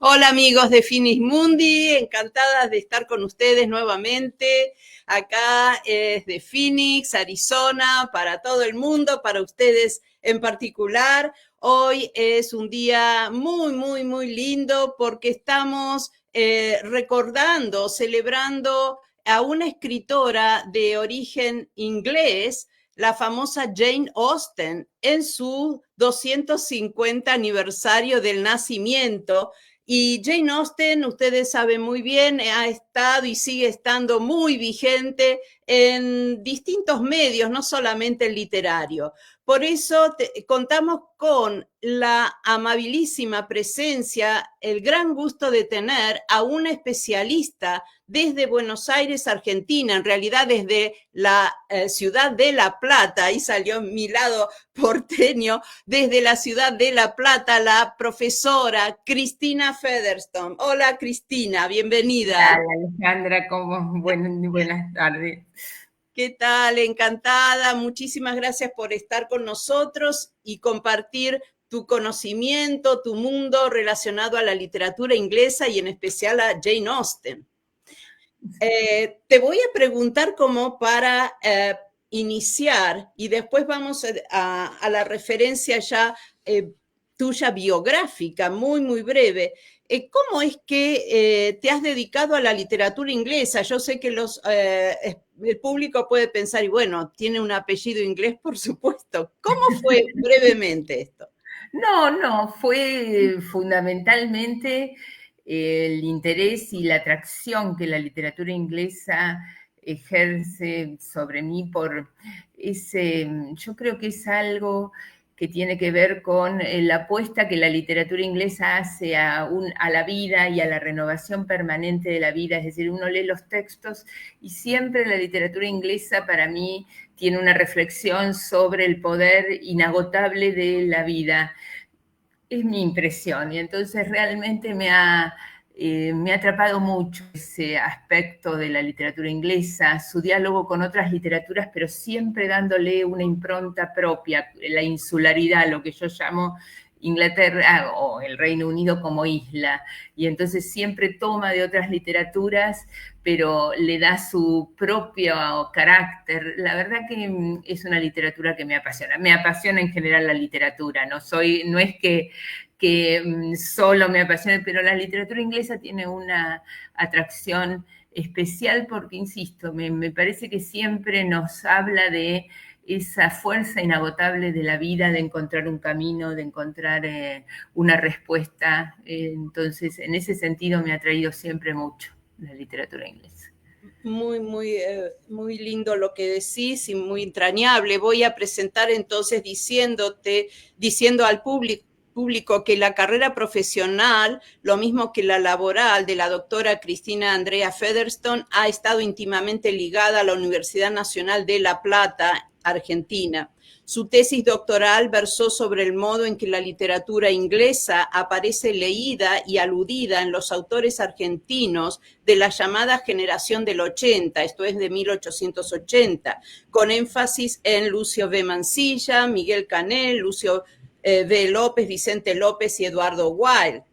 Hola amigos de Finis Mundi, encantadas de estar con ustedes nuevamente. Acá es de Phoenix, Arizona, para todo el mundo, para ustedes en particular. Hoy es un día muy lindo porque estamos recordando, celebrando a una escritora de origen inglés, la famosa Jane Austen, en su 250 aniversario del nacimiento. Y Jane Austen, ustedes saben muy bien, ha estado y sigue estando muy vigente en distintos medios, no solamente el literario. Por eso contamos con la amabilísima presencia, el gran gusto de tener a una especialista desde Buenos Aires, Argentina, en realidad desde la ciudad de La Plata. Ahí salió mi lado porteño, desde la ciudad de La Plata, la profesora Cristina Featherstone. Hola Cristina, bienvenida. Hola Alejandra, buenas tardes. ¿Qué tal? Encantada. Muchísimas gracias por estar con nosotros y compartir tu conocimiento, tu mundo relacionado a la literatura inglesa y en especial a Jane Austen. Te voy a preguntar como para iniciar y después vamos a la referencia ya tuya biográfica, muy breve. ¿Cómo es que te has dedicado a la literatura inglesa? Yo sé que el público puede pensar, y bueno, tiene un apellido inglés, por supuesto. ¿Cómo fue brevemente esto? No, fue fundamentalmente el interés y la atracción que la literatura inglesa ejerce sobre mí por yo creo que es algo que tiene que ver con la apuesta que la literatura inglesa hace a la vida y a la renovación permanente de la vida. Es decir, uno lee los textos y siempre la literatura inglesa para mí tiene una reflexión sobre el poder inagotable de la vida. Es mi impresión y entonces realmente me ha atrapado mucho ese aspecto de la literatura inglesa, su diálogo con otras literaturas, pero siempre dándole una impronta propia, la insularidad, lo que yo llamo Inglaterra o el Reino Unido como isla, y entonces siempre toma de otras literaturas, pero le da su propio carácter. La verdad que es una literatura que me apasiona en general la literatura, no es que solo me apasiona, pero la literatura inglesa tiene una atracción especial porque, insisto, me parece que siempre nos habla de esa fuerza inagotable de la vida, de encontrar un camino, de encontrar una respuesta. Entonces, en ese sentido me ha traído siempre mucho la literatura inglesa. Muy lindo lo que decís y muy entrañable. Voy a presentar entonces diciendo al público que la carrera profesional, lo mismo que la laboral de la doctora Cristina Andrea Featherstone, ha estado íntimamente ligada a la Universidad Nacional de La Plata, Argentina. Su tesis doctoral versó sobre el modo en que la literatura inglesa aparece leída y aludida en los autores argentinos de la llamada generación del 80, esto es de 1880, con énfasis en Lucio B. Mansilla, Miguel Canel, Lucio B. López, Vicente López y Eduardo Wilde.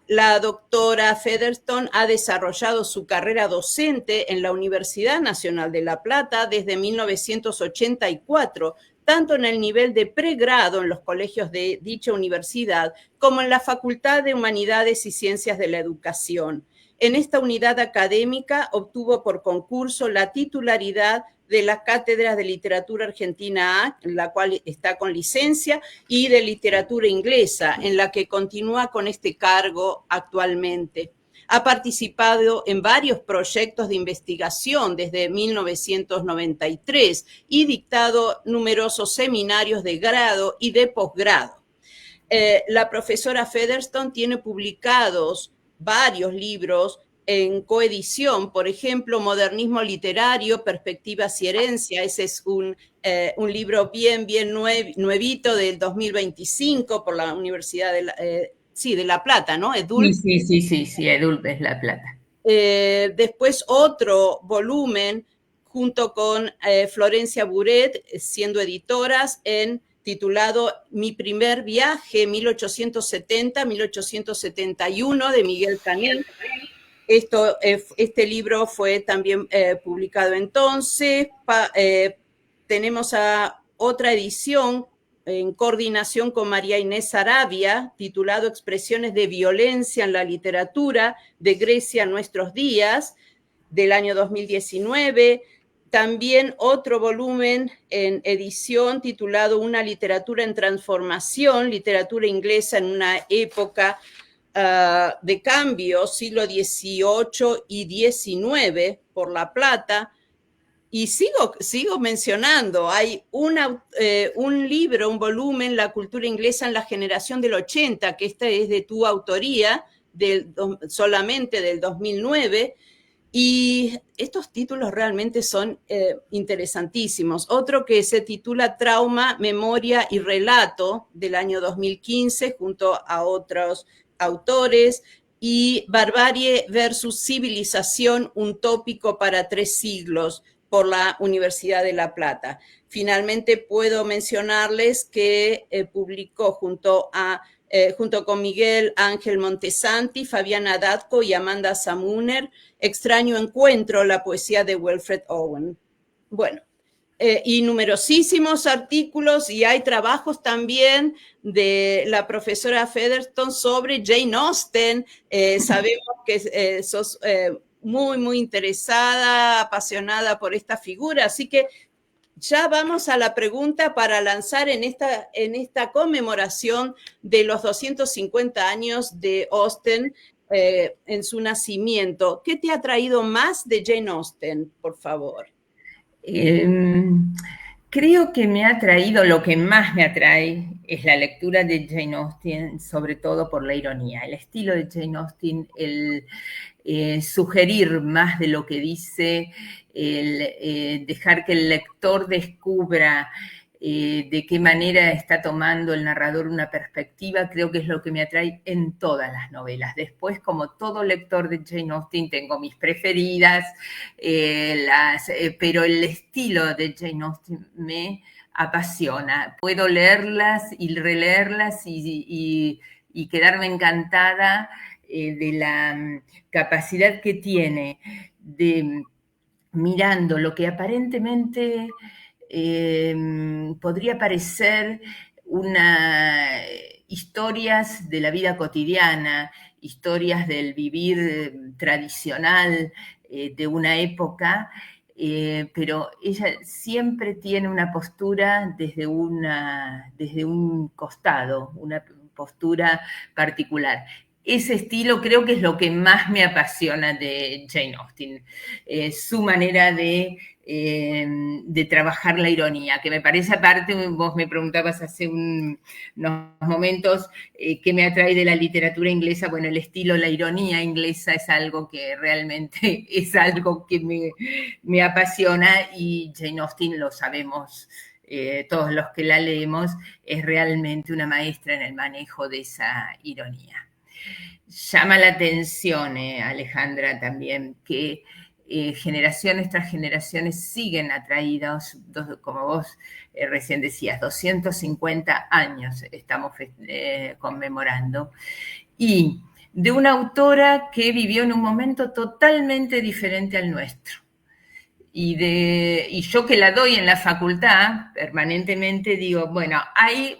La doctora Featherstone ha desarrollado su carrera docente en la Universidad Nacional de La Plata desde 1984, tanto en el nivel de pregrado en los colegios de dicha universidad como en la Facultad de Humanidades y Ciencias de la Educación. En esta unidad académica obtuvo por concurso la titularidad de la Cátedra de Literatura Argentina A, en la cual está con licencia, y de Literatura Inglesa, en la que continúa con este cargo actualmente. Ha participado en varios proyectos de investigación desde 1993 y dictado numerosos seminarios de grado y de posgrado. La profesora Featherstone tiene publicados varios libros en coedición, por ejemplo, Modernismo Literario, Perspectivas y Herencia. Ese es un libro bien nuevito del 2025 por la Universidad de La Plata, ¿no? EDULP. Sí, EDULP es La Plata. Después otro volumen junto con Florencia Buret, siendo editoras en titulado Mi primer viaje, 1870-1871, de Miguel Canet. Este libro fue también publicado entonces. Tenemos a otra edición en coordinación con María Inés Arabia, titulado Expresiones de violencia en la literatura, de Grecia a nuestros días, del año 2019. También otro volumen en edición titulado Una literatura en transformación, literatura inglesa en una época de cambio, siglo XVIII y XIX, por La Plata. Y sigo mencionando, hay un libro, un volumen, La cultura inglesa en la generación del 80, que esta es de tu autoría, solamente del 2009, y estos títulos realmente son interesantísimos. Otro que se titula Trauma, Memoria y Relato, del año 2015, junto a otros autores, y Barbarie versus Civilización, un tópico para 3 siglos, por la Universidad de La Plata. Finalmente puedo mencionarles que publicó junto con Miguel Ángel Montesanti, Fabiana Datko y Amanda Samuner, Extraño Encuentro, la poesía de Wilfred Owen. Bueno, y numerosísimos artículos, y hay trabajos también de la profesora Featherstone sobre Jane Austen. Sabemos que sos muy, muy interesada, apasionada por esta figura, así que ya vamos a la pregunta para lanzar en esta conmemoración de los 250 años de Austen en su nacimiento. ¿Qué te ha traído más de Jane Austen, por favor? Creo que me ha traído, lo que más me atrae es la lectura de Jane Austen, sobre todo por la ironía, el estilo de Jane Austen, el sugerir más de lo que dice, el dejar que el lector descubra de qué manera está tomando el narrador una perspectiva, creo que es lo que me atrae en todas las novelas. Después, como todo lector de Jane Austen, tengo mis preferidas, pero el estilo de Jane Austen me apasiona. Puedo leerlas y releerlas y quedarme encantada de la capacidad que tiene de, mirando lo que aparentemente podría parecer historias de la vida cotidiana, historias del vivir tradicional de una época, pero ella siempre tiene una postura desde un costado, una postura particular. Ese estilo creo que es lo que más me apasiona de Jane Austen, su manera de trabajar la ironía, que me parece, aparte, vos me preguntabas hace unos momentos qué me atrae de la literatura inglesa. Bueno, el estilo, la ironía inglesa es algo que realmente es algo que me apasiona, y Jane Austen, lo sabemos todos los que la leemos, es realmente una maestra en el manejo de esa ironía. Llama la atención, Alejandra, también que generaciones tras generaciones siguen atraídos, como vos recién decías, 250 años estamos conmemorando, y de una autora que vivió en un momento totalmente diferente al nuestro. Y yo, que la doy en la facultad permanentemente, digo, bueno, hay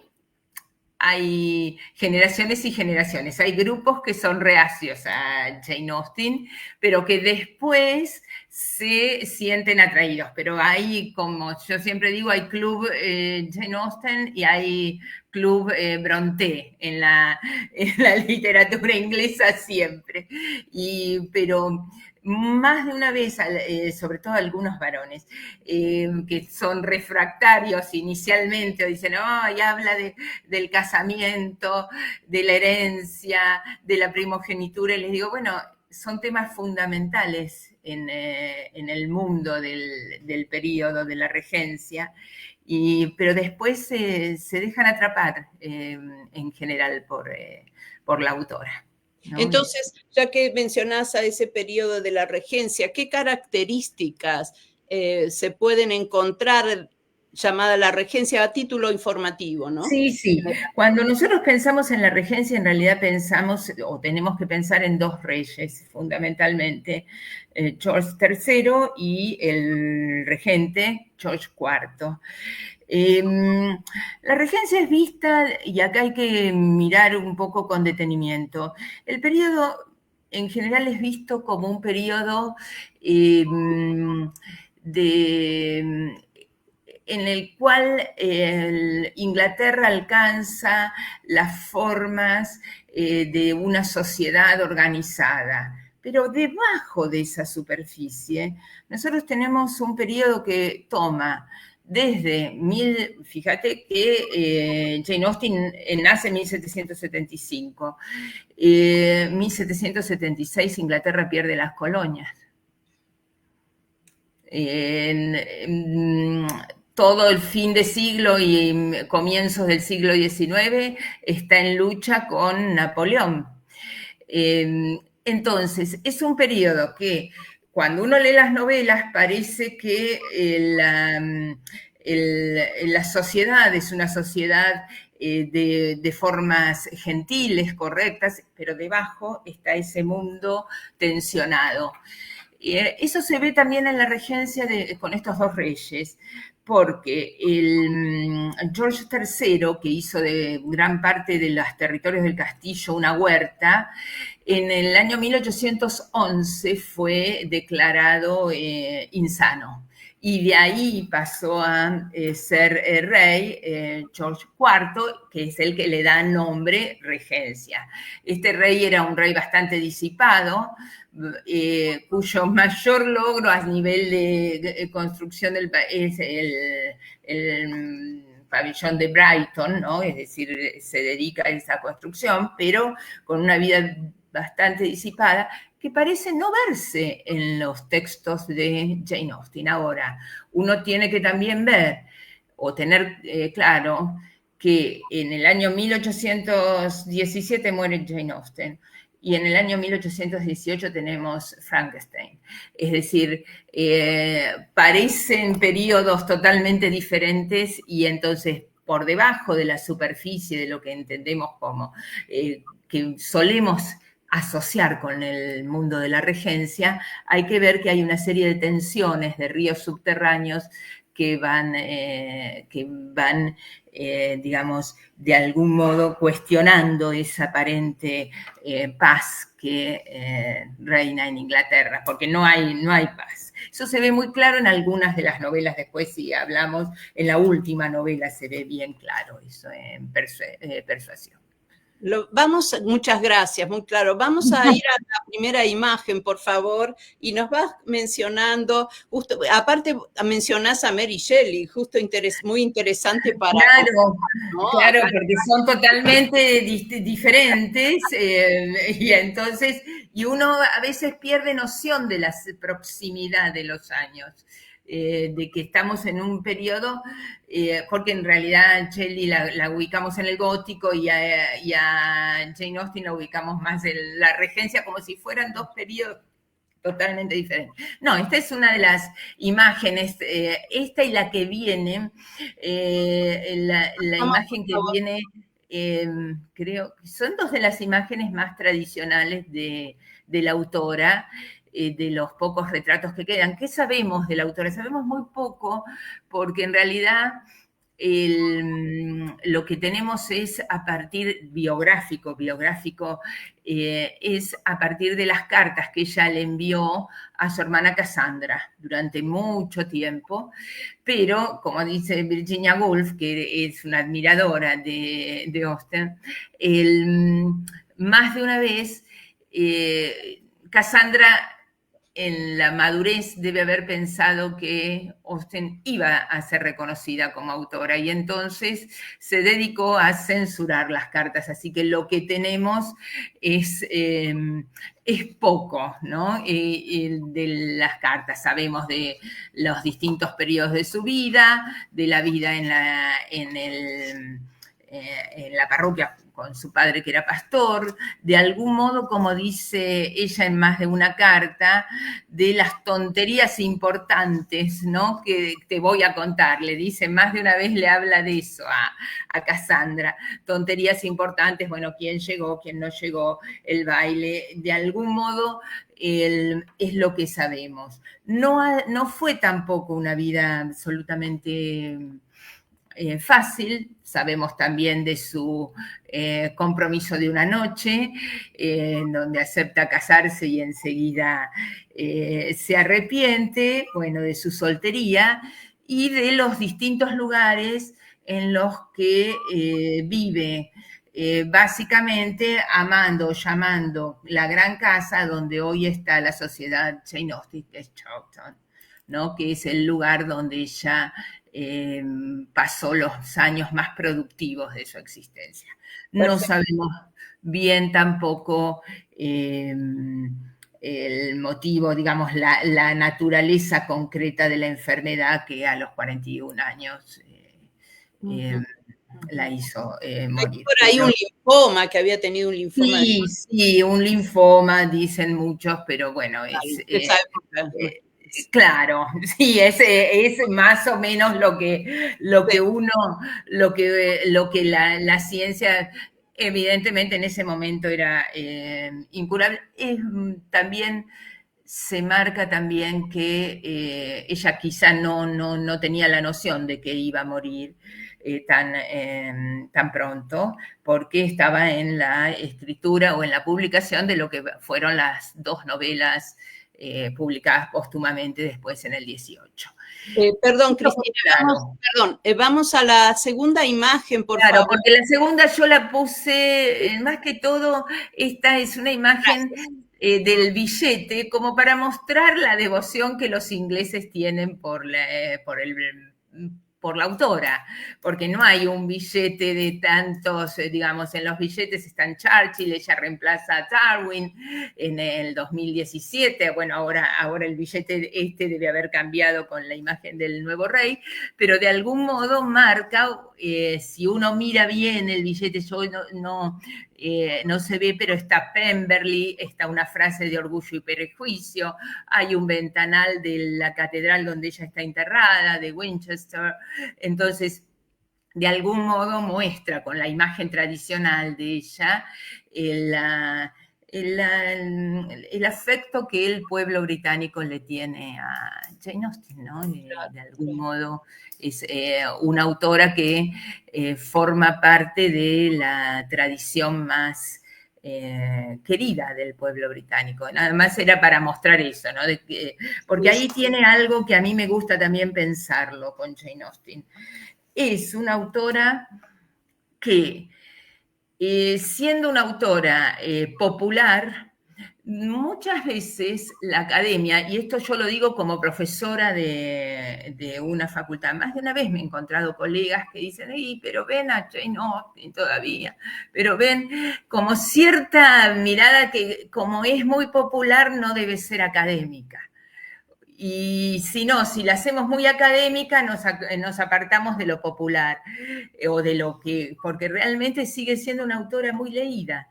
generaciones y generaciones. Hay grupos que son reacios a Jane Austen, pero que después se sienten atraídos. Pero hay, como yo siempre digo, hay club Jane Austen y hay club Brontë en la literatura inglesa siempre. Pero más de una vez, sobre todo algunos varones, que son refractarios inicialmente, o dicen, y habla del casamiento, de la herencia, de la primogenitura, y les digo, bueno, son temas fundamentales en el mundo del periodo de la regencia, pero después se dejan atrapar en general por la autora, ¿no? Entonces, ya que mencionas a ese periodo de la regencia, ¿qué características se pueden encontrar llamada La Regencia, a título informativo, ¿no? Sí, sí. Cuando nosotros pensamos en la regencia, en realidad pensamos, o tenemos que pensar en dos reyes, fundamentalmente, George III y el regente George IV. La regencia es vista, y acá hay que mirar un poco con detenimiento, el periodo en general es visto como un periodo de en el cual Inglaterra alcanza las formas de una sociedad organizada. Pero debajo de esa superficie, nosotros tenemos un periodo que toma desde fíjate que Jane Austen nace en 1775, 1776 Inglaterra pierde las colonias. Todo el fin de siglo y comienzos del siglo XIX está en lucha con Napoleón. Entonces, es un periodo que cuando uno lee las novelas parece que la sociedad es una sociedad de formas gentiles, correctas, pero debajo está ese mundo tensionado. Eso se ve también en la regencia con estos dos reyes, porque George III, que hizo de gran parte de los territorios del castillo una huerta, en el año 1811 fue declarado insano. Y de ahí pasó a ser rey George IV, que es el que le da nombre regencia. Este rey era un rey bastante disipado, cuyo mayor logro a nivel de construcción es el pabellón de Brighton, ¿no? Es decir, se dedica a esa construcción, pero con una vida bastante disipada, que parece no verse en los textos de Jane Austen. Ahora, uno tiene que también ver o tener claro que en el año 1817 muere Jane Austen y en el año 1818 tenemos Frankenstein. Es decir, parecen periodos totalmente diferentes y entonces por debajo de la superficie de lo que entendemos como que solemos asociar con el mundo de la regencia, hay que ver que hay una serie de tensiones, de ríos subterráneos que van, digamos, de algún modo cuestionando esa aparente paz que reina en Inglaterra, porque no hay paz. Eso se ve muy claro en algunas de las novelas, después si hablamos, en la última novela se ve bien claro eso en Persuasión. Muchas gracias, muy claro. Vamos a ir a la primera imagen, por favor, y nos vas mencionando, justo, aparte mencionás a Mary Shelley, justo muy interesante para... Claro, ¿no? Claro, porque son totalmente diferentes y entonces, y uno a veces pierde noción de la proximidad de los años. De que estamos en un periodo, porque en realidad Shelley la ubicamos en el gótico y a Jane Austen la ubicamos más en la regencia, como si fueran dos periodos totalmente diferentes. No, esta es una de las imágenes, esta y la que viene, la imagen que viene, creo que son dos de las imágenes más tradicionales de la autora, de los pocos retratos que quedan. ¿Qué sabemos de la autora? Sabemos muy poco, porque en realidad lo que tenemos es a partir biográfico es a partir de las cartas que ella le envió a su hermana Cassandra durante mucho tiempo, pero como dice Virginia Woolf, que es una admiradora de Austen, más de una vez Cassandra en la madurez debe haber pensado que Austen iba a ser reconocida como autora y entonces se dedicó a censurar las cartas, así que lo que tenemos es poco, ¿no? De las cartas. Sabemos de los distintos periodos de su vida, de la vida en la parroquia con su padre que era pastor, de algún modo, como dice ella en más de una carta, de las tonterías importantes, ¿no? Que te voy a contar. Le dice, más de una vez le habla de eso a Cassandra. Tonterías importantes, bueno, quién llegó, quién no llegó, el baile, de algún modo es lo que sabemos. No fue tampoco una vida absolutamente fácil. Sabemos también de su compromiso de una noche, en donde acepta casarse y enseguida se arrepiente, bueno, de su soltería y de los distintos lugares en los que vive, básicamente amando, llamando la gran casa donde hoy está la sociedad Jane Austen, que es Chawton, ¿no? Que es el lugar donde ella pasó los años más productivos de su existencia. No Perfecto. sabemos bien tampoco el motivo, digamos, la naturaleza concreta de la enfermedad que a los 41 años Ujú, ujú. la hizo Hay morir. por ahí un Pero linfoma, que había tenido un linfoma de sí, un linfoma, dicen muchos, pero bueno, de esa época. claro, sí, es más o menos lo que uno, lo que la ciencia, evidentemente en ese momento era incurable. También se marca también que ella quizá no tenía la noción de que iba a morir tan pronto, porque estaba en la escritura o en la publicación de lo que fueron las dos novelas publicadas póstumamente después en el 18. Perdón, Esto Cristina, claro. vamos a la segunda imagen, por Claro, favor. porque la segunda yo la puse, más que todo, esta es una imagen Gracias. del billete, como para mostrar la devoción que los ingleses tienen por la autora, porque no hay un billete de tantos, digamos, en los billetes están Churchill, ella reemplaza a Darwin en el 2017, bueno, ahora el billete este debe haber cambiado con la imagen del nuevo rey, pero de algún modo marca, si uno mira bien el billete, yo no se ve, pero está Pemberley, está una frase de Orgullo y Prejuicio, hay un ventanal de la catedral donde ella está enterrada, de Winchester, entonces de algún modo muestra con la imagen tradicional de ella el afecto que el pueblo británico le tiene a Jane Austen, ¿no? De algún modo es una autora que forma parte de la tradición más querida del pueblo británico. Nada más era para mostrar eso, ¿no? Porque ahí tiene algo que a mí me gusta también pensarlo con Jane Austen. Es una autora que, siendo una autora popular, muchas veces la academia, y esto yo lo digo como profesora de una facultad, más de una vez me he encontrado colegas que dicen, pero ven a Jane Austen todavía, pero ven como cierta mirada que como es muy popular no debe ser académica. Y si no, si la hacemos muy académica, nos apartamos de lo popular o de lo que, porque realmente sigue siendo una autora muy leída.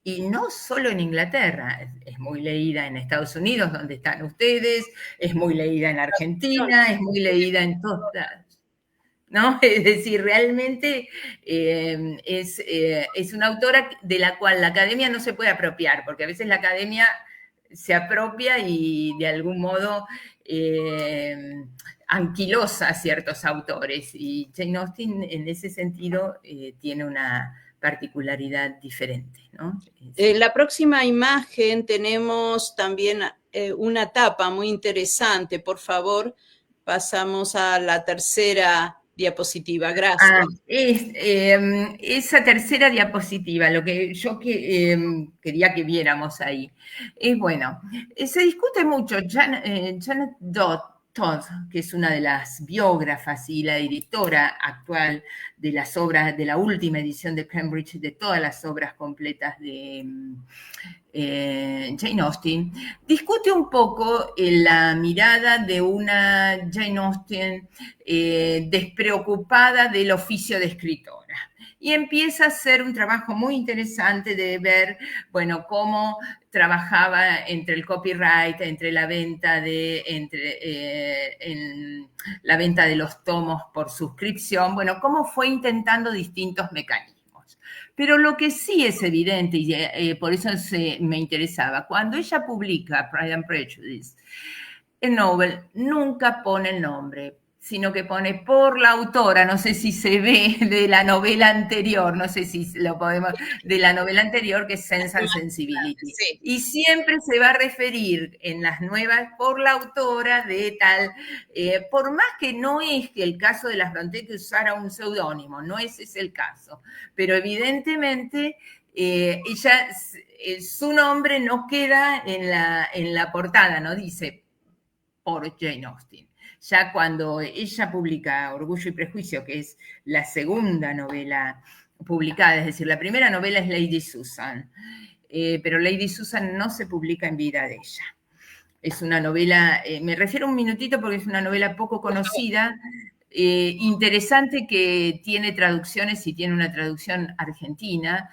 Y no solo en Inglaterra, es muy leída en Estados Unidos, donde están ustedes, es muy leída en Argentina, es muy leída en todos lados. ¿No? Es decir, realmente es una autora de la cual la academia no se puede apropiar, porque a veces la academia se apropia y de algún modo anquilosa a ciertos autores. Y Jane Austen en ese sentido tiene una particularidad diferente, ¿no? En la próxima imagen tenemos también una tapa muy interesante. Por favor, pasamos a la tercera diapositiva. Gracias. Esa tercera diapositiva, lo que yo quería que viéramos ahí, es bueno, se discute mucho, Janet Todd, que es una de las biógrafas y la editora actual de las obras, de la última edición de Cambridge, de todas las obras completas de Jane Austen, discute un poco la mirada de una Jane Austen despreocupada del oficio de escritora. y empieza a hacer un trabajo muy interesante de ver, bueno, cómo trabajaba entre el copyright, entre la venta la venta de los tomos por suscripción, bueno, cómo fue intentando distintos mecanismos. Pero lo que sí es evidente, y por eso me interesaba, cuando ella publica Pride and Prejudice, el Nobel nunca pone el nombre, sino que pone por la autora, no sé si se ve de la novela anterior, no sé si lo podemos, de la novela anterior que es Sense and Sensibility. Sí. Y siempre se va a referir en las nuevas por la autora de tal, por más que no es que el caso de las Brontë que usara un seudónimo, no ese es el caso, pero evidentemente ella, su nombre no queda en la portada, no dice por Jane Austen. Ya cuando ella publica Orgullo y Prejuicio, que es la segunda novela publicada, es decir, la primera novela es Lady Susan, pero Lady Susan no se publica en vida de ella. Es una novela, me refiero un minutito porque es una novela poco conocida, interesante, que tiene traducciones y tiene una traducción argentina,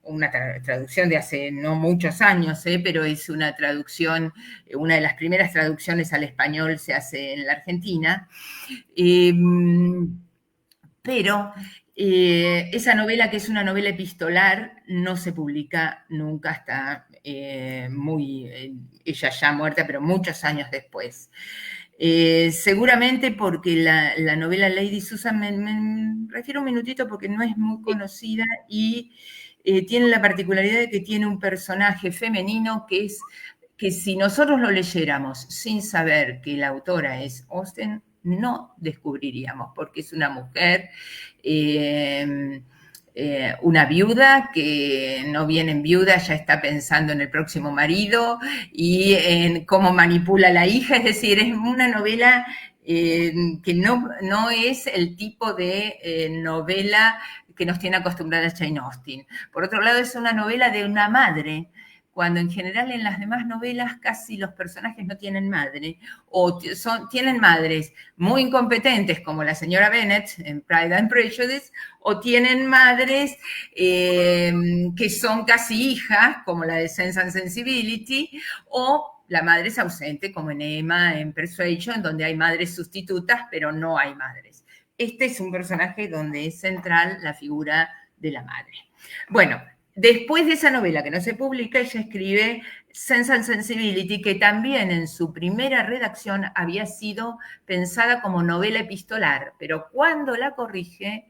una traducción de hace no muchos años, pero es una traducción, una de las primeras traducciones al español se hace en la Argentina. Pero esa novela, que es una novela epistolar, no se publica nunca hasta ella ya muerta, pero muchos años después. Seguramente porque la novela Lady Susan, me refiero un minutito porque no es muy conocida y tiene la particularidad de que tiene un personaje femenino que si nosotros lo leyéramos sin saber que la autora es Austen, no descubriríamos, porque es una mujer, una viuda que no bien en viuda ya está pensando en el próximo marido y en cómo manipula a la hija, es decir, es una novela que no es el tipo de novela que nos tiene acostumbradas Jane Austen. Por otro lado, es una novela de una madre, cuando en general en las demás novelas casi los personajes no tienen madre, o tienen madres muy incompetentes, como la señora Bennet en Pride and Prejudice, o tienen madres que son casi hijas, como la de Sense and Sensibility, o la madre es ausente, como en Emma, en Persuasion, donde hay madres sustitutas, pero no hay madres. Este es un personaje donde es central la figura de la madre. Bueno, después de esa novela que no se publica, ella escribe Sense and Sensibility, que también en su primera redacción había sido pensada como novela epistolar, pero cuando la corrige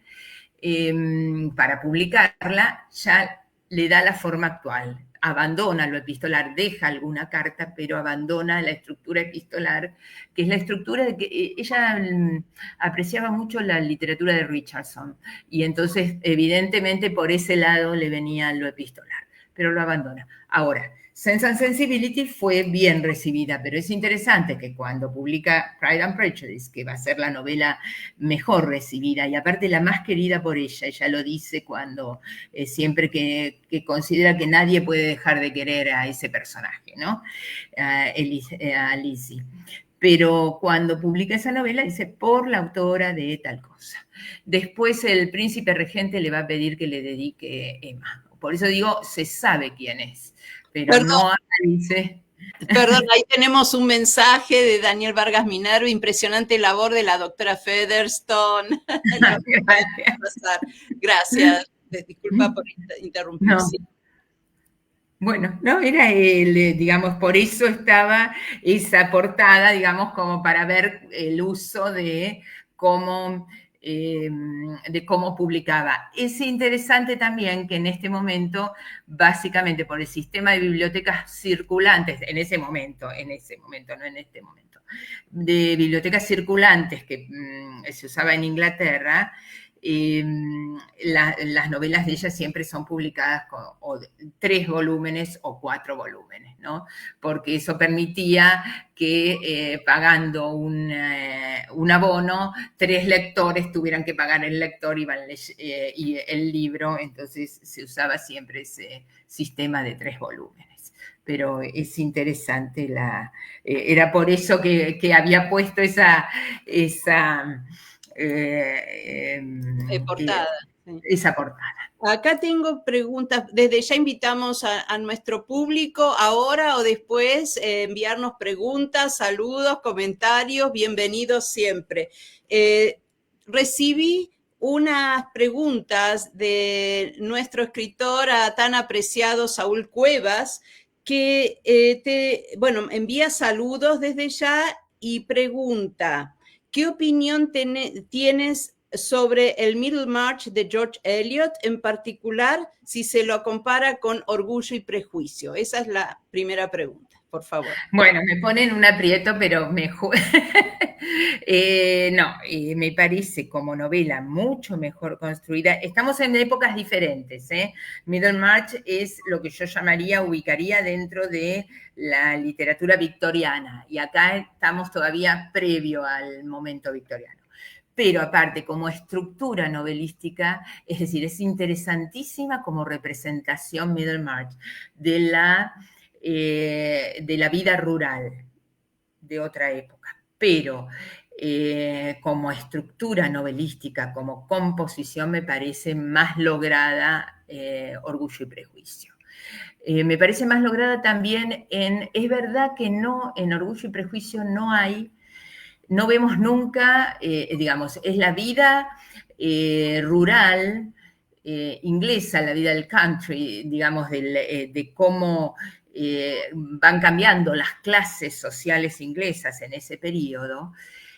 para publicarla, ya le da la forma actual. Abandona lo epistolar, deja alguna carta, pero abandona la estructura epistolar, que es la estructura de que ella apreciaba mucho la literatura de Richardson, y entonces evidentemente por ese lado le venía lo epistolar, pero lo abandona. Ahora, Sense and Sensibility fue bien recibida, pero es interesante que cuando publica Pride and Prejudice, que va a ser la novela mejor recibida y aparte la más querida por ella lo dice cuando siempre que considera que nadie puede dejar de querer a ese personaje, ¿no? A Lizzie. Pero cuando publica esa novela dice por la autora de tal cosa. Después el príncipe regente le va a pedir que le dedique Emma. Por eso digo, se sabe quién es. Pero perdón, no analice. Perdón, ahí tenemos un mensaje de Daniel Vargas Minerva, impresionante labor de la doctora Featherstone. Gracias. Gracias, disculpa por interrumpir. No. Sí. Bueno, no, era digamos, por eso estaba esa portada, digamos, como para ver el uso de cómo publicaba. Es interesante también que en este momento, básicamente por el sistema de bibliotecas circulantes, en ese momento, no en este momento, de bibliotecas circulantes que se usaba en Inglaterra, las novelas de ella siempre son publicadas con 3 volúmenes o 4 volúmenes, ¿no? Porque eso permitía que pagando un abono, 3 lectores tuvieran que pagar el lector y el libro, entonces se usaba siempre ese sistema de 3 volúmenes. Pero es interesante, era por eso que había puesto esa Portada. Sí. esa portada. Acá tengo preguntas. Desde ya invitamos a nuestro público ahora o después enviarnos preguntas, saludos, comentarios. Bienvenidos siempre. Recibí unas preguntas de nuestro escritor tan apreciado Saúl Cuevas, que envía saludos desde ya y pregunta: ¿qué opinión tienes sobre el Middlemarch de George Eliot, en particular si se lo compara con Orgullo y Prejuicio? Esa es la primera pregunta, por favor. Bueno, me ponen un aprieto, pero mejor. No, me parece como novela mucho mejor construida. Estamos en épocas diferentes, ¿eh? Middlemarch es lo que yo ubicaría dentro de la literatura victoriana, y acá estamos todavía previo al momento victoriano. Pero aparte, como estructura novelística, es decir, es interesantísima como representación Middlemarch de la vida rural de otra época. Pero como estructura novelística, como composición, me parece más lograda Orgullo y Prejuicio. Me parece más lograda también es verdad que no, en Orgullo y Prejuicio no vemos nunca, digamos, es la vida rural inglesa, la vida del country, digamos, de cómo van cambiando las clases sociales inglesas en ese periodo.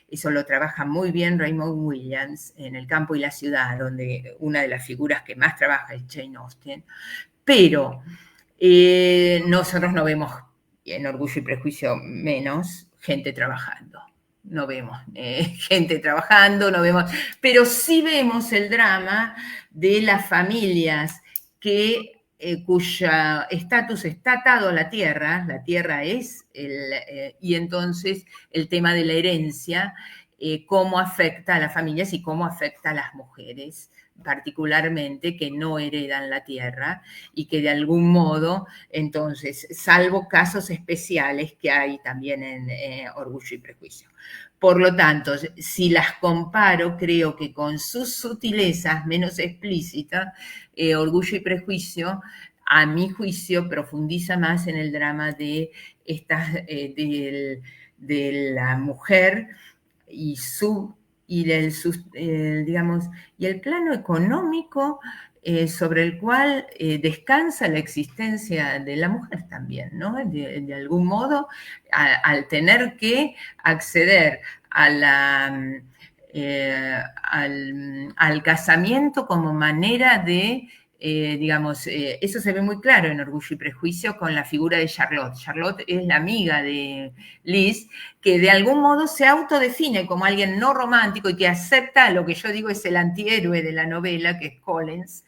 Eso lo trabaja muy bien Raymond Williams en El campo y la ciudad, donde una de las figuras que más trabaja es Jane Austen. Pero nosotros no vemos, en Orgullo y Prejuicio menos, gente trabajando. No vemos gente trabajando, no vemos, pero sí vemos el drama de las familias cuyo estatus está atado a la tierra es, y entonces el tema de la herencia, cómo afecta a las familias y cómo afecta a las mujeres, particularmente, que no heredan la tierra y que de algún modo, entonces, salvo casos especiales que hay también en Orgullo y Prejuicio. Por lo tanto, si las comparo, creo que con sus sutilezas menos explícitas, Orgullo y Prejuicio, a mi juicio, profundiza más en el drama de la mujer y el plano económico sobre el cual descansa la existencia de la mujer también, ¿no? De algún modo, al tener que acceder al casamiento como manera de, eso se ve muy claro en Orgullo y Prejuicio con la figura de Charlotte. Charlotte es la amiga de Liz, que de algún modo se autodefine como alguien no romántico y que acepta lo que yo digo es el antihéroe de la novela, que es Collins,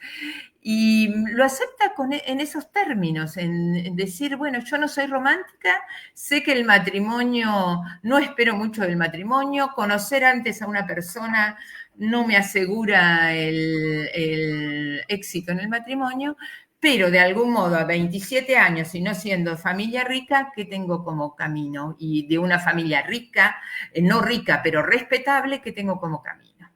y lo acepta en esos términos, en decir, bueno, yo no soy romántica, sé que el matrimonio, no espero mucho del matrimonio, conocer antes a una persona no me asegura el éxito en el matrimonio, pero de algún modo a 27 años y no siendo familia rica, ¿qué tengo como camino? Y de una familia rica, no rica, pero respetable, ¿qué tengo como camino?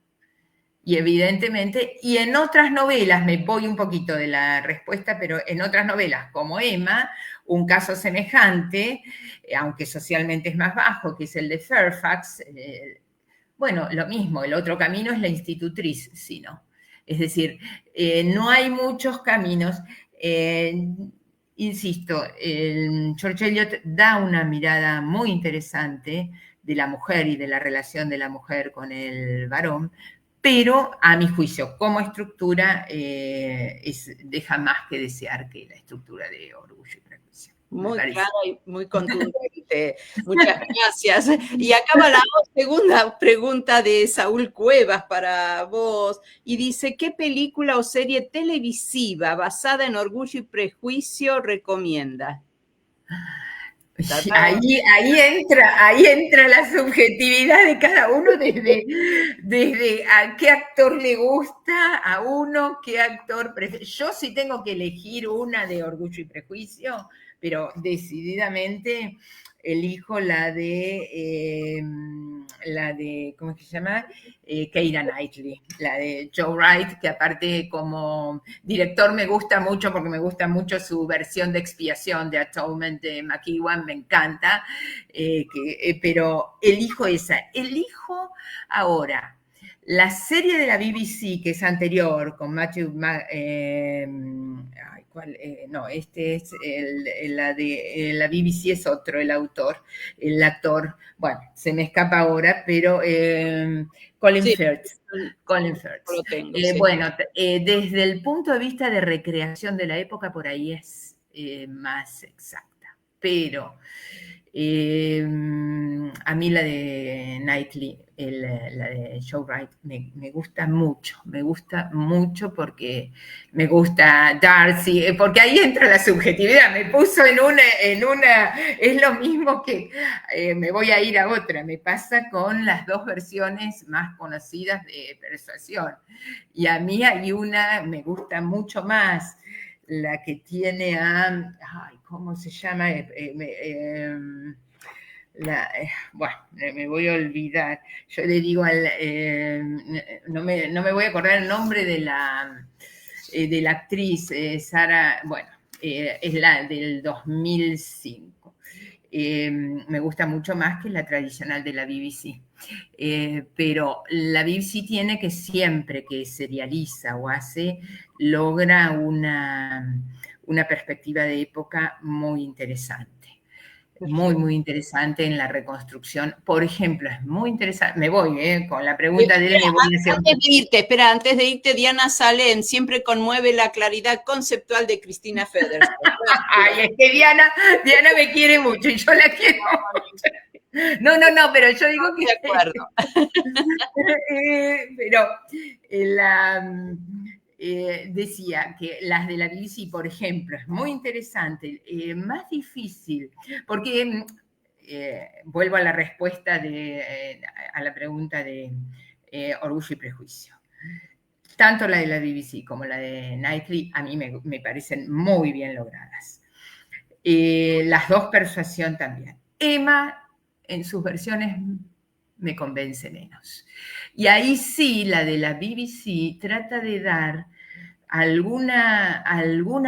Y evidentemente, y en otras novelas, me voy un poquito de la respuesta, pero en otras novelas como Emma, un caso semejante, aunque socialmente es más bajo, que es el de Fairfax, bueno, lo mismo, el otro camino es la institutriz, sino. Es decir, no hay muchos caminos. Insisto, George Eliot da una mirada muy interesante de la mujer y de la relación de la mujer con el varón, pero a mi juicio, como estructura, deja más que desear que la estructura de Orgullo y Prejuicio. Muy clara y muy contundente. Muchas gracias. Y acaba la segunda pregunta de Saúl Cuevas para vos. Y dice, ¿qué película o serie televisiva basada en Orgullo y Prejuicio recomienda? Ahí entra la subjetividad de cada uno desde a qué actor le gusta a uno, qué actor prefiere. Yo sí tengo que elegir una de Orgullo y Prejuicio, pero decididamente elijo la de, ¿cómo es que se llama? Keira Knightley, la de Joe Wright, que aparte como director me gusta mucho porque me gusta mucho su versión de Expiación, de Atonement de McEwan, me encanta, pero elijo esa. Elijo ahora la serie de la BBC, que es anterior, con Matthew... no, este es la de la BBC, es otro, el actor, bueno, se me escapa ahora, pero Colin Sí, Firth. Colin Firth. lo tengo, sí. Bueno, desde el punto de vista de recreación de la época, por ahí es más exacta, pero a mí la de Knightley, la de Joe Wright, me gusta mucho porque me gusta Darcy, porque ahí entra la subjetividad, me puso en una, es lo mismo que me voy a ir a otra, me pasa con las dos versiones más conocidas de Persuasión, y a mí hay una, me gusta mucho más, la que tiene a, ay, ¿cómo se llama? Bueno, me voy a olvidar. Yo le digo no me voy a acordar el nombre de la actriz, Sara, bueno, es la del 2005. Me gusta mucho más que la tradicional de la BBC. Pero la BBC tiene que siempre que serializa o hace, logra una perspectiva de época muy interesante. Muy interesante en la reconstrucción. Por ejemplo, es muy interesante. Me voy, con la pregunta de él. Antes de irte, Diana Salem siempre conmueve la claridad conceptual de Cristina Federson. Ay, es que Diana me quiere mucho y yo la quiero mucho. No, pero yo digo que... De acuerdo. Pero decía que las de la BBC, por ejemplo, es muy interesante, más difícil, porque vuelvo a la respuesta a la pregunta de Orgullo y Prejuicio. Tanto la de la BBC como la de Knightley a mí me parecen muy bien logradas. Las dos, Persuasión también. Emma, en sus versiones, me convence menos. Y ahí sí, la de la BBC trata de dar alguna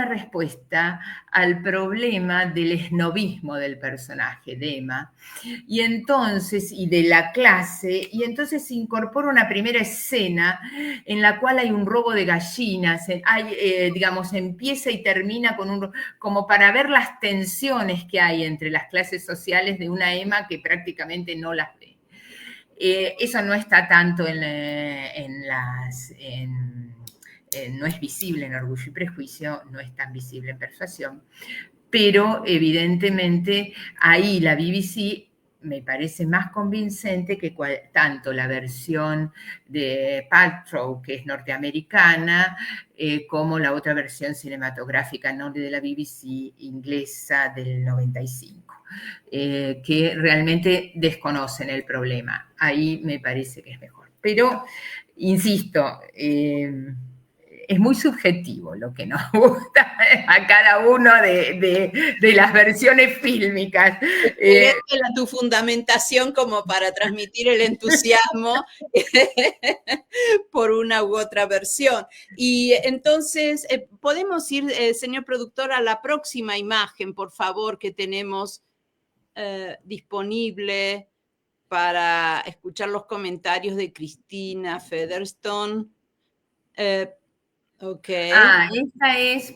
respuesta al problema del esnobismo del personaje de Emma, y de la clase, y entonces se incorpora una primera escena en la cual hay un robo de gallinas, digamos, empieza y termina como para ver las tensiones que hay entre las clases sociales de una Emma que prácticamente no las ve. Eso no está tanto no es visible en Orgullo y Prejuicio, no es tan visible en Persuasión, pero evidentemente ahí la BBC me parece más convincente que tanto la versión de Paltrow, que es norteamericana, como la otra versión cinematográfica no de la BBC inglesa del 95, que realmente desconocen el problema. Ahí me parece que es mejor. Pero, insisto, es muy subjetivo lo que nos gusta a cada uno de las versiones fílmicas. Tu fundamentación como para transmitir el entusiasmo por una u otra versión. Y entonces, podemos ir, señor productor, a la próxima imagen, por favor, que tenemos disponible para escuchar los comentarios de Cristina Featherstone. Okay. Esta es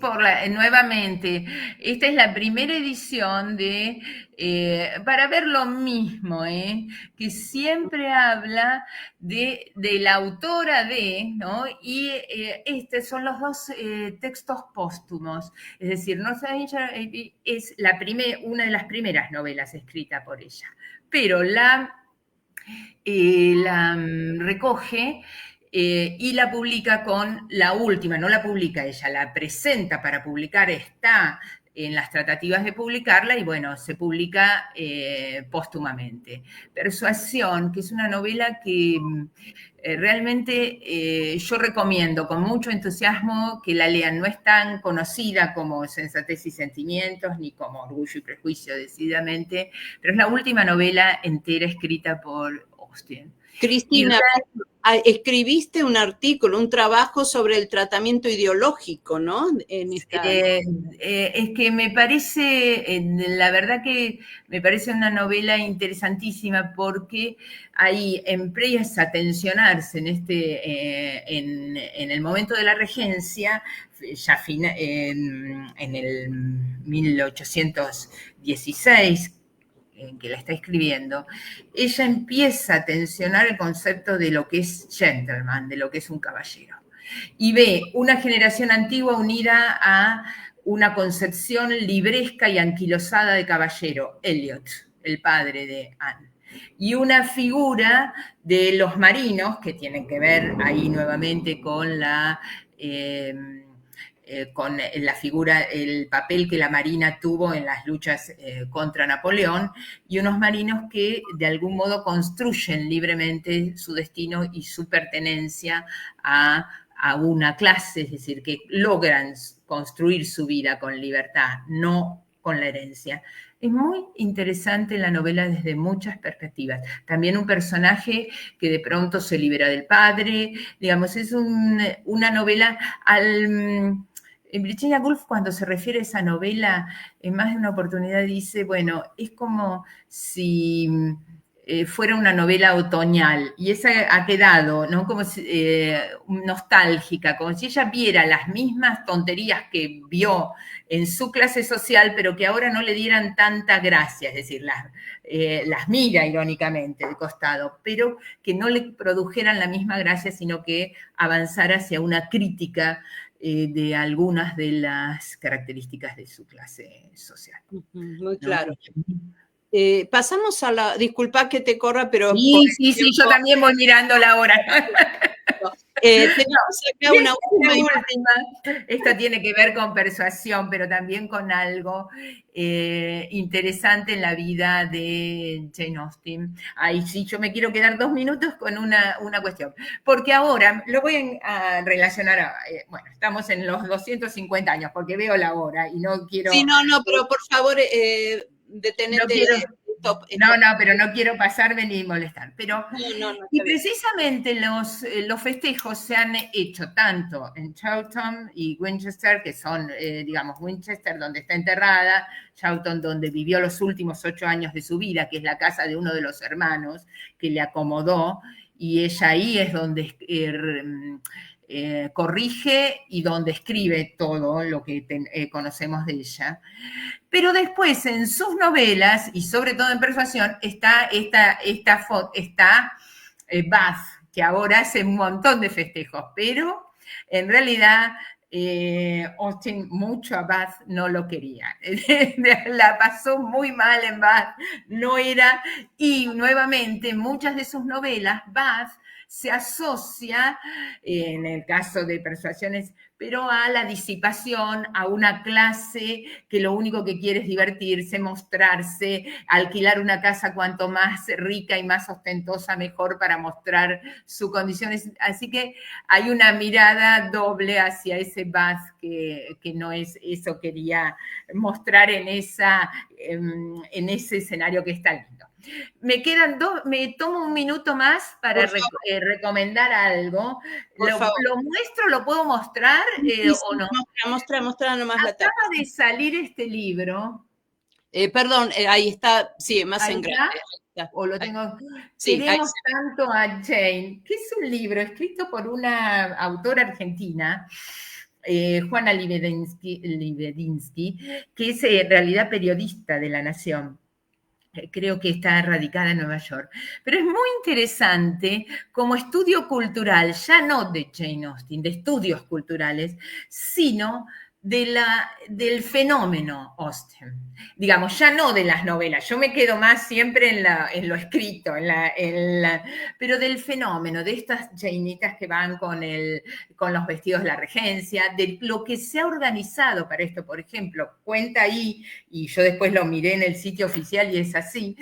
nuevamente, esta es la primera edición para ver lo mismo, que siempre habla de la autora ¿no? Y estos son los dos textos póstumos, es decir, es una de las primeras novelas escritas por ella, pero la recoge y la publica con la última, no la publica ella, la presenta para publicar, está en las tratativas de publicarla y bueno, se publica póstumamente. Persuasión, que es una novela que Realmente yo recomiendo con mucho entusiasmo que la lean. No es tan conocida como Sensatez y Sentimientos, ni como Orgullo y Prejuicio, decididamente, pero es la última novela entera escrita por Austen. Cristina, escribiste un artículo, un trabajo sobre el tratamiento ideológico, ¿no? Es que me parece, la verdad que me parece una novela interesantísima porque ahí empieza a tensionarse en el momento de la regencia, ya en el 1816, en que la está escribiendo, ella empieza a tensionar el concepto de lo que es gentleman, de lo que es un caballero. Y ve una generación antigua unida a una concepción libresca y anquilosada de caballero, Eliot, el padre de Anne. Y una figura de los marinos, que tienen que ver ahí nuevamente con la figura, el papel que la Marina tuvo en las luchas contra Napoleón, y unos marinos que de algún modo construyen libremente su destino y su pertenencia a una clase, es decir, que logran construir su vida con libertad, no con la herencia. Es muy interesante la novela desde muchas perspectivas. También un personaje que de pronto se libera del padre, digamos, es una novela Virginia Woolf, cuando se refiere a esa novela, en más de una oportunidad dice, bueno, es como si fuera una novela otoñal, y esa ha quedado, ¿no? Como nostálgica, como si ella viera las mismas tonterías que vio en su clase social, pero que ahora no le dieran tanta gracia, es decir, las mira irónicamente de costado, pero que no le produjeran la misma gracia, sino que avanzara hacia una crítica de algunas de las características de su clase social. Muy claro. Pasamos a la... Disculpa que te corra, pero... Sí, yo también voy mirando la hora. Tenemos acá una última. Esta tiene que ver con persuasión, pero también con algo interesante en la vida de Jane Austen. Ahí sí, yo me quiero quedar 2 minutos con una cuestión, porque ahora lo voy a relacionar bueno, estamos en los 250 años, porque veo la hora y no quiero... Sí, no, pero por favor, detenete. No quiero... No, pero no quiero pasarme ni molestar. Pero, y precisamente los festejos se han hecho tanto en Chawton y Winchester, que son, digamos, Winchester donde está enterrada, Chawton donde vivió los últimos 8 años de su vida, que es la casa de uno de los hermanos que le acomodó, y ella ahí es donde corrige y donde escribe todo lo que conocemos de ella. Pero después en sus novelas, y sobre todo en Persuasión, está Bath, que ahora hace un montón de festejos, pero en realidad Austen mucho a Bath no lo quería. La pasó muy mal en Bath, no era, y nuevamente en muchas de sus novelas Bath se asocia, en el caso de Persuasiones, pero a la disipación, a una clase que lo único que quiere es divertirse, mostrarse, alquilar una casa cuanto más rica y más ostentosa mejor para mostrar sus condiciones. Así que hay una mirada doble hacia ese Bath que no es eso, quería mostrar en ese escenario que está lindo. Me quedan me tomo un minuto más para recomendar algo. ¿Lo muestro, lo puedo mostrar o no? Mostra nomás la tapa. Acaba de salir este libro. Perdón, ahí está, sí, más en grande. O lo tengo. Sí, Queremos tanto a Jane, que es un libro escrito por una autora argentina, Juana Libedinsky, que es en realidad periodista de La Nación. Creo que está radicada en Nueva York. Pero es muy interesante como estudio cultural, ya no de Jane Austen, de estudios culturales, sino del fenómeno Austen. Digamos, ya no de las novelas, yo me quedo más siempre en lo escrito, pero del fenómeno, de estas jainitas que van con los vestidos de la regencia, de lo que se ha organizado para esto. Por ejemplo, cuenta ahí, y yo después lo miré en el sitio oficial y es así,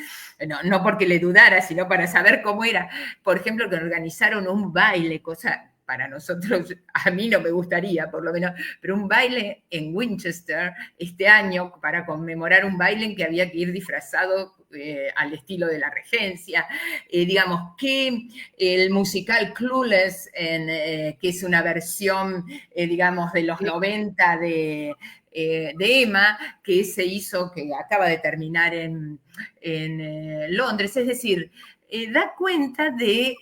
no porque le dudara, sino para saber cómo era. Por ejemplo, que organizaron un baile, cosa para nosotros, a mí no me gustaría por lo menos, pero un baile en Winchester este año para conmemorar un baile en que había que ir disfrazado al estilo de la regencia. Digamos que el musical Clueless, que es una versión, digamos, de los 90 de Emma, que se hizo, que acaba de terminar en Londres. Es decir, da cuenta de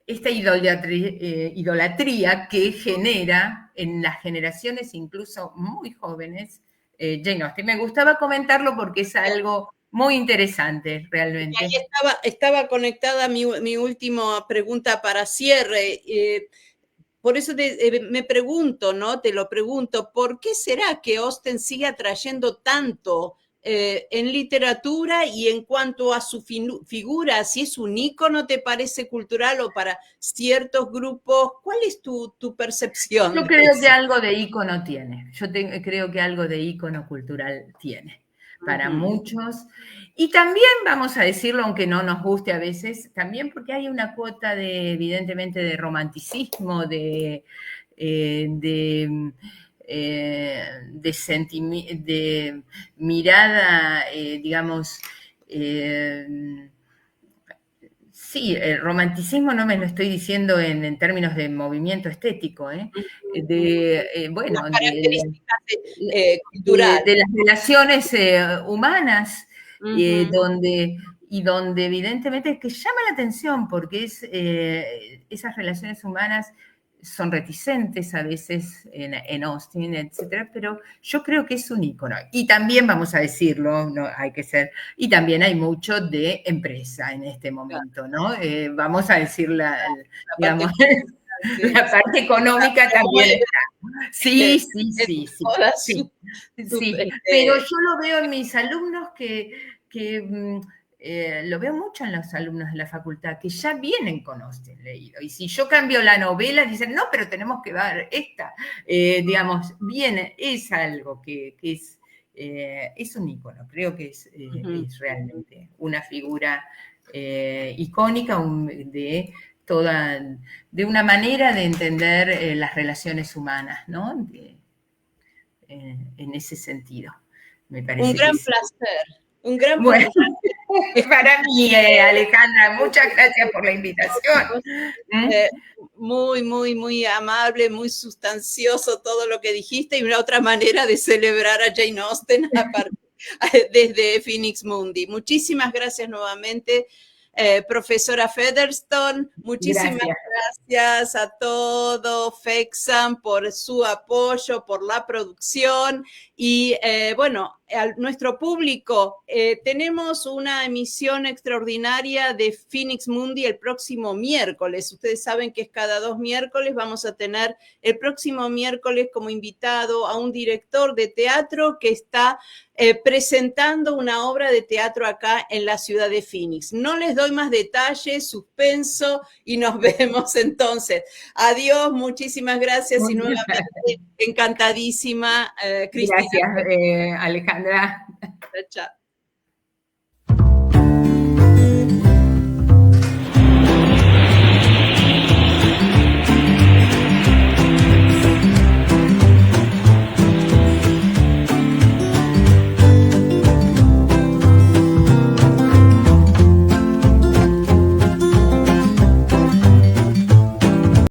esta idolatría que genera en las generaciones incluso muy jóvenes Jane Austen. Me gustaba comentarlo porque es algo muy interesante realmente. Ahí estaba conectada mi última pregunta para cierre. Por eso me pregunto, ¿no? Te lo pregunto, ¿por qué será que Austen sigue atrayendo tanto en literatura y en cuanto a su figura? Si es un ícono, ¿te parece cultural o para ciertos grupos? ¿Cuál es tu percepción? Yo creo que algo de ícono tiene. Creo que algo de ícono cultural tiene para muchos. Y también, vamos a decirlo, aunque no nos guste a veces, también porque hay una cuota evidentemente, de romanticismo, de mirada, digamos, sí, el romanticismo no me lo estoy diciendo en términos de movimiento estético, bueno, cultural. De las relaciones humanas, donde evidentemente que llama la atención porque esas relaciones humanas son reticentes a veces en Austen, etcétera, pero yo creo que es un ícono. Y también, vamos a decirlo, no hay que ser, y también hay mucho de empresa en este momento, ¿no? Vamos a decir digamos, la parte económica también está. Sí. Pero yo lo veo en mis alumnos lo veo mucho en los alumnos de la facultad, que ya vienen con Austen leído. Y si yo cambio la novela, dicen, no, pero tenemos que ver esta. Digamos, viene, es algo que es un ícono. Creo que es realmente una figura icónica de una manera de entender las relaciones humanas, ¿no? En ese sentido, me parece. Un gran placer. Un gran bueno, para mí, Alejandra, muchas gracias por la invitación. Muy, muy, muy amable, muy sustancioso todo lo que dijiste y una otra manera de celebrar a Jane Austen desde Phoenix Mundi. Muchísimas gracias nuevamente. Profesora Featherstone, muchísimas gracias a todo FECSAM por su apoyo, por la producción y bueno, a nuestro público, tenemos una emisión extraordinaria de Phoenix Mundi el próximo miércoles. Ustedes saben que es cada 2 miércoles. Vamos a tener el próximo miércoles como invitado a un director de teatro que está presentando una obra de teatro acá en la ciudad de Phoenix. No les doy más detalles, suspenso y nos vemos entonces. Adiós, muchísimas gracias y nuevamente encantadísima, Cristina. Gracias, Alejandra. Chao.